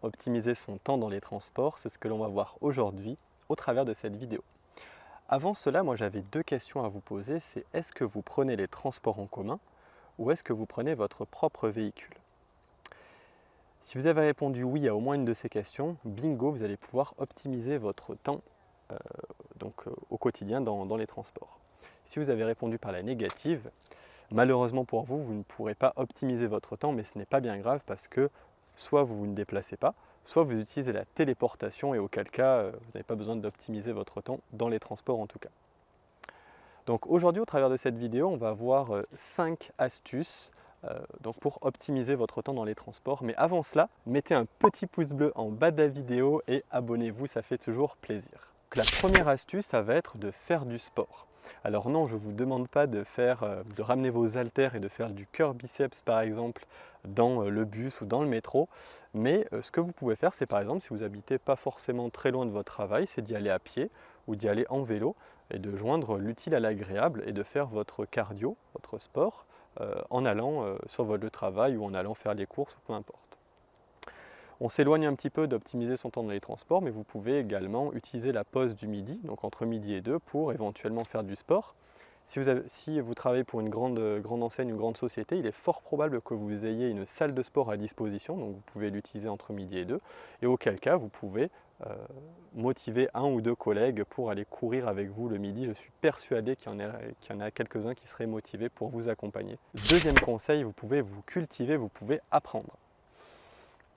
Optimiser son temps dans les transports, c'est ce que l'on va voir aujourd'hui au travers de cette vidéo. Avant cela, moi j'avais deux questions à vous poser, c'est est-ce que vous prenez les transports en commun ou est-ce que vous prenez votre propre véhicule? Si vous avez répondu oui à au moins une de ces questions, bingo, vous allez pouvoir optimiser votre temps au quotidien dans les transports. Si vous avez répondu par la négative, malheureusement pour vous, vous ne pourrez pas optimiser votre temps, mais ce n'est pas bien grave parce que soit vous ne déplacez pas, soit vous utilisez la téléportation et auquel cas, vous n'avez pas besoin d'optimiser votre temps dans les transports en tout cas. Donc aujourd'hui, au travers de cette vidéo, on va voir 5 astuces pour optimiser votre temps dans les transports. Mais avant cela, mettez un petit pouce bleu en bas de la vidéo et abonnez-vous, ça fait toujours plaisir. Donc la première astuce, ça va être de faire du sport. Alors non, je ne vous demande pas de ramener vos haltères et de faire du curl biceps par exemple dans le bus ou dans le métro, mais ce que vous pouvez faire, c'est par exemple si vous habitez pas forcément très loin de votre travail, c'est d'y aller à pied ou d'y aller en vélo et de joindre l'utile à l'agréable et de faire votre cardio, votre sport, en allant sur votre lieu de travail ou en allant faire les courses, peu importe. On s'éloigne un petit peu d'optimiser son temps dans les transports, mais vous pouvez également utiliser la pause du midi, donc entre midi et 2, pour éventuellement faire du sport. Si vous travaillez pour une grande enseigne, une grande société, il est fort probable que vous ayez une salle de sport à disposition, donc vous pouvez l'utiliser entre midi et 2, et auquel cas vous pouvez motiver un ou deux collègues pour aller courir avec vous le midi. Je suis persuadé qu'il y en a quelques-uns qui seraient motivés pour vous accompagner. Deuxième conseil, vous pouvez vous cultiver, vous pouvez apprendre.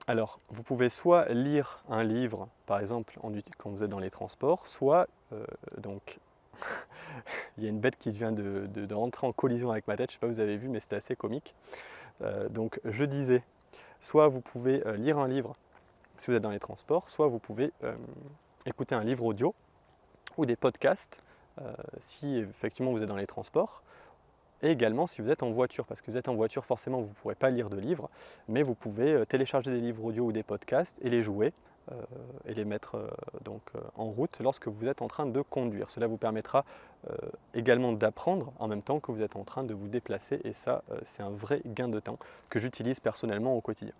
Alors, vous pouvez soit lire un livre, par exemple, quand vous êtes dans les transports, soit, il y a une bête qui vient de rentrer en collision avec ma tête, je ne sais pas si vous avez vu, mais c'était assez comique. Donc, je disais, soit vous pouvez lire un livre si vous êtes dans les transports, soit vous pouvez écouter un livre audio ou des podcasts si effectivement vous êtes dans les transports. Et également si vous êtes en voiture, parce que vous êtes en voiture, forcément vous ne pourrez pas lire de livres, mais vous pouvez télécharger des livres audio ou des podcasts et les jouer et les mettre en route lorsque vous êtes en train de conduire. Cela vous permettra également d'apprendre en même temps que vous êtes en train de vous déplacer et ça c'est un vrai gain de temps que j'utilise personnellement au quotidien.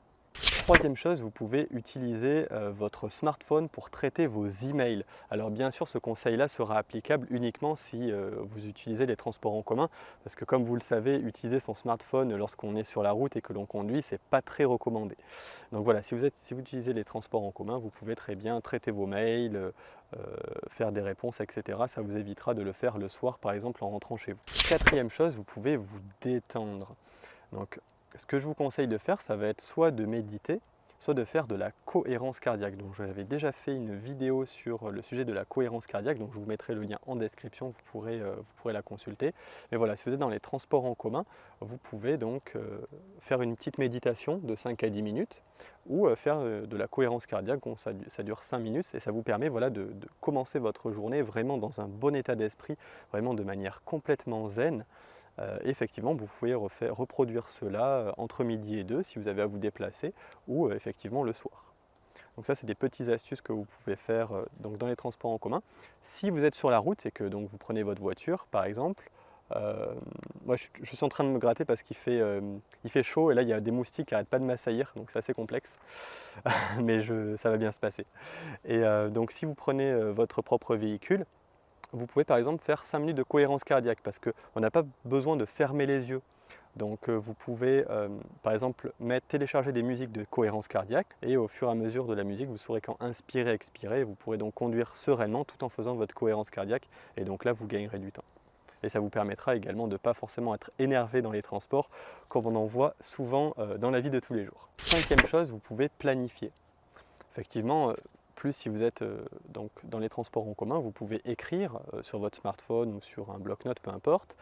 Troisième chose, vous pouvez utiliser votre smartphone pour traiter vos emails. Alors bien sûr, ce conseil-là sera applicable uniquement si vous utilisez les transports en commun, parce que comme vous le savez, utiliser son smartphone lorsqu'on est sur la route et que l'on conduit, c'est pas très recommandé. Donc voilà, si vous utilisez les transports en commun, vous pouvez très bien traiter vos mails, faire des réponses, etc. Ça vous évitera de le faire le soir, par exemple, en rentrant chez vous. Quatrième chose, vous pouvez vous détendre. Donc, ce que je vous conseille de faire, ça va être soit de méditer, soit de faire de la cohérence cardiaque. Donc j'avais déjà fait une vidéo sur le sujet de la cohérence cardiaque, donc je vous mettrai le lien en description, vous pourrez la consulter. Mais voilà, si vous êtes dans les transports en commun, vous pouvez donc faire une petite méditation de 5 à 10 minutes ou faire de la cohérence cardiaque, donc ça dure 5 minutes et ça vous permet de commencer votre journée vraiment dans un bon état d'esprit, vraiment de manière complètement zen. Effectivement, vous pouvez reproduire cela entre midi et 2 si vous avez à vous déplacer ou effectivement le soir. Donc ça, c'est des petites astuces que vous pouvez faire dans les transports en commun. Si vous êtes sur la route et que donc, vous prenez votre voiture, par exemple, moi je suis en train de me gratter parce qu'il fait chaud et là il y a des moustiques qui n'arrêtent pas de m'assaillir, donc c'est assez complexe, mais ça va bien se passer. Et donc si vous prenez votre propre véhicule, vous pouvez par exemple faire 5 minutes de cohérence cardiaque parce qu'on n'a pas besoin de fermer les yeux. Donc vous pouvez par exemple télécharger des musiques de cohérence cardiaque et au fur et à mesure de la musique, vous saurez quand inspirer, expirer. Vous pourrez donc conduire sereinement tout en faisant votre cohérence cardiaque et donc là vous gagnerez du temps. Et ça vous permettra également de ne pas forcément être énervé dans les transports comme on en voit souvent dans la vie de tous les jours. Cinquième chose, vous pouvez planifier. Effectivement, plus si vous êtes dans les transports en commun, vous pouvez écrire sur votre smartphone ou sur un bloc-notes, peu importe,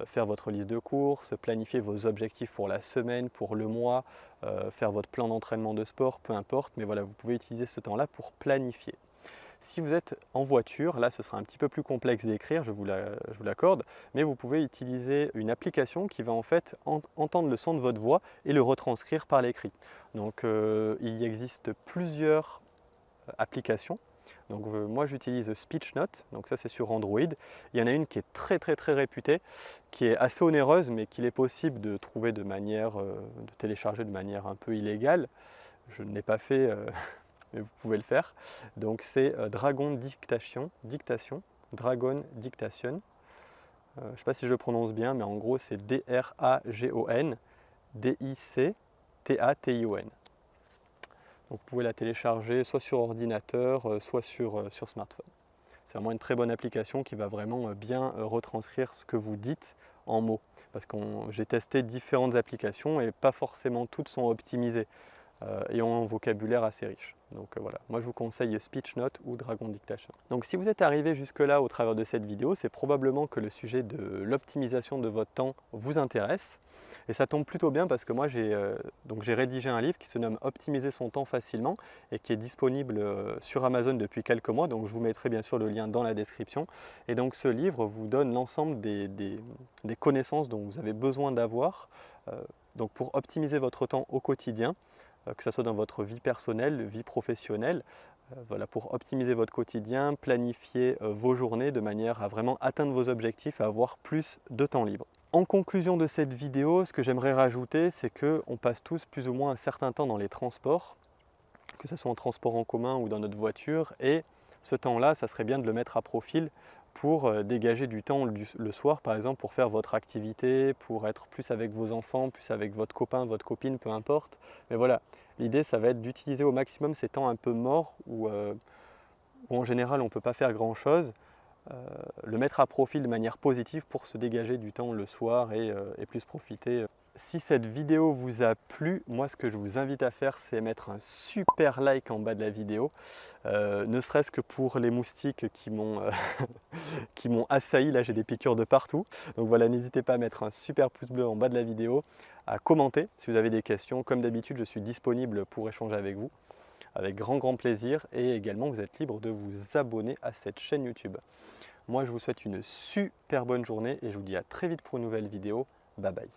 faire votre liste de courses, planifier vos objectifs pour la semaine, pour le mois, faire votre plan d'entraînement de sport, peu importe, mais voilà, vous pouvez utiliser ce temps-là pour planifier. Si vous êtes en voiture, là ce sera un petit peu plus complexe d'écrire, je vous l'accorde, mais vous pouvez utiliser une application qui va en fait entendre le son de votre voix et le retranscrire par l'écrit. Donc il existe plusieurs applications. Donc moi j'utilise SpeechNote, donc ça c'est sur Android. Il y en a une qui est très réputée, qui est assez onéreuse mais qu'il est possible de trouver de télécharger de manière un peu illégale. je ne l'ai pas fait, mais vous pouvez le faire. Donc c'est Dragon Dictation, Dragon Dictation. Je ne sais pas si je le prononce bien, mais en gros c'est D-R-A-G-O-N D-I-C-T-A-T-I-O-N. Donc vous pouvez la télécharger soit sur ordinateur, soit sur smartphone. C'est vraiment une très bonne application qui va vraiment bien retranscrire ce que vous dites en mots. Parce que j'ai testé différentes applications et pas forcément toutes sont optimisées et ont un vocabulaire assez riche. Donc voilà, moi je vous conseille SpeechNote ou Dragon Dictation. Donc si vous êtes arrivé jusque-là au travers de cette vidéo, c'est probablement que le sujet de l'optimisation de votre temps vous intéresse. Et ça tombe plutôt bien parce que moi j'ai rédigé un livre qui se nomme Optimiser son temps facilement et qui est disponible sur Amazon depuis quelques mois. Donc je vous mettrai bien sûr le lien dans la description. Et donc ce livre vous donne l'ensemble des connaissances dont vous avez besoin d'avoir donc pour optimiser votre temps au quotidien, que ce soit dans votre vie personnelle, vie professionnelle, voilà, pour optimiser votre quotidien, planifier vos journées de manière à vraiment atteindre vos objectifs et avoir plus de temps libre. En conclusion de cette vidéo, ce que j'aimerais rajouter, c'est qu'on passe tous plus ou moins un certain temps dans les transports, que ce soit en transport en commun ou dans notre voiture, et ce temps-là, ça serait bien de le mettre à profit pour dégager du temps le soir, par exemple, pour faire votre activité, pour être plus avec vos enfants, plus avec votre copain, votre copine, peu importe. Mais voilà, l'idée, ça va être d'utiliser au maximum ces temps un peu morts où en général, on ne peut pas faire grand-chose. Le mettre à profit de manière positive pour se dégager du temps le soir et plus profiter. Si cette vidéo vous a plu, moi ce que je vous invite à faire, c'est mettre un super like en bas de la vidéo, ne serait-ce que pour les moustiques qui m'ont assailli. Là j'ai des piqûres de partout, donc voilà, n'hésitez pas à mettre un super pouce bleu en bas de la vidéo, à commenter si vous avez des questions. Comme d'habitude, je suis disponible pour échanger avec vous avec grand plaisir, et également vous êtes libre de vous abonner à cette chaîne YouTube. Moi je vous souhaite une super bonne journée et je vous dis à très vite pour une nouvelle vidéo. Bye bye.